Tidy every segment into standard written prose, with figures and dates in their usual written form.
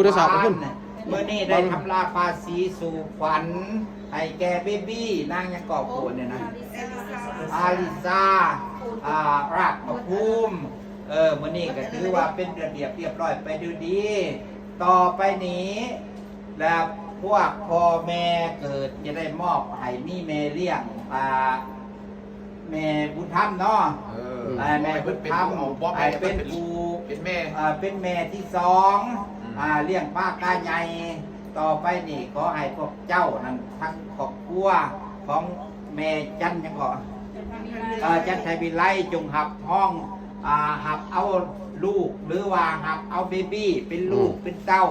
ผู้โดยสารขึ้นเมื่อนี้ได้ทำลาภาษีสู่ขวัญให้แกเบบี้นางยังกอบโกนเนี่ยนะอาลิซารากประภูมิเมื่อนี้ก็ถือว่าเป็นระเบียบเรียบร้อยไปดูดีต่อไปนี้แล้วพวกพ่อแม่เกิดจะได้มอบให้มีแม่เลี้ยงแม่บุญธรรมเนาะแม่บุญธรรมเป็นปูเป็นแม่เป็นแม่ที่สองเลี้ยงป้ากาใหญ่ต่อไปนี่ขอให้พวกเจ้านั้นทั้งครอบครัวของแม่จันยังก่อนจันไทยวิไลจงหับห้องหับเอาลูกหรือว่าหับเอาเบบี้เป็นลูกเป็นเต้า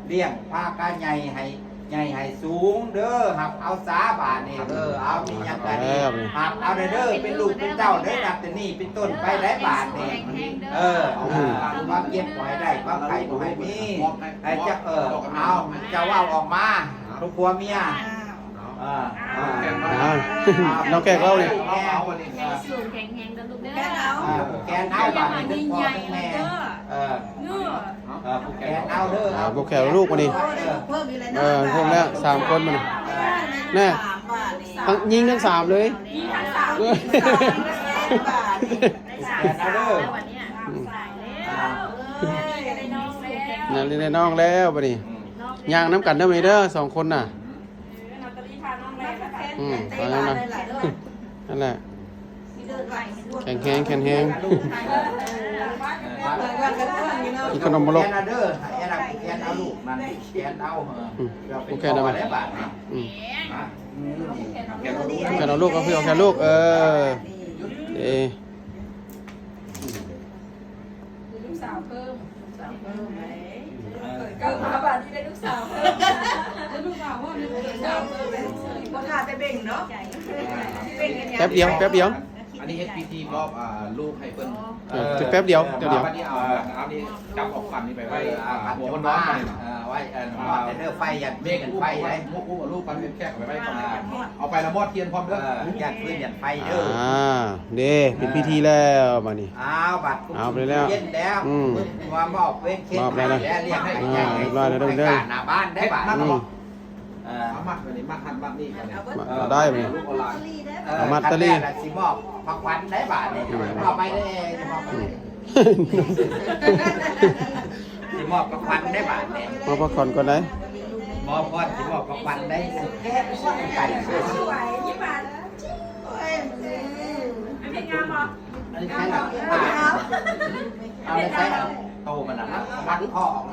เลี้ยงป้ากาใหญ่ให้สูงเด้อหับเอาสาบานนี่เอามีอย่างไรหับเอาเด้อเป็นลูกเป็นเต้าเด้อนับแต่นี่เป็นต้นไปได้บาทนี่ความเย็นปล่อยได้ความไข่ปล่อยมีไอ้จะเอาจะว่าออกมาทุกผัวเมียน้องแกเล่าเลยสูงแข็งแข็งกันลูกเด้อแกนเอาบาทนี่พ่อแม่แกนเอาเด้อพวกแขวลูกมาดิเพิ่มแล้ว3 คนมันแน่ทั้งยิงทั้ง3เลยนั่นได้น้องแล้วบัดนี้ย่างน้ำกันได้ไหมเด้อ2 คนน่ะตอนนั้นนะนั่นแหละแข็งกินขนมมาลกแกนเอาลูกนั่นแกนเอาโอเคนะมันแกนเอาลูกก็คือเอาแค่ลูกลูกสาวเพิ่มก็มาบ้านที่ได้ลูกสาวเพิ่มแล้วลูกสาวว่ามีลูกสาวเพิ่มก็ขาดแต่เบ่งเนาะแป๊บเดียวอันนี้ HPT รอบลูกให้เพิ่นแป๊บเดียววันนี้เอานี้จับออกฟันนี่ไปไว้หัวมันร้อนไปไว้เด้อไฟยันเมฆกันไฟได้มุกลูกฟันเป็นแค่ไปไว้ก่อนเอาไปละมอดเทียนพร้อมเด้อยันพื้นยันไฟเด้อเด้เป็นพิธีแล้วมานี่บัตรเอาไปแล้วเย็นแล้วมามอบเว้นเค้กแล้วเรียกให้ใหญ่ให้หน้าบ้านได้บ้านมัดนี่มัดหันมัดนี่ได้ไหมมัดตะลี่สิมอบพักวันได้บาทนี่มอบไปได้สิมอบพักวันได้บาทนี่มอบพักผ่อนก่อนได้มอบพอดสิมอบพักวันได้แค่ไก่สวยยี่บาทอันนี้งามเหรออันนี้ใช่หรอเอาไปใช้โตมันนะมัดข้อ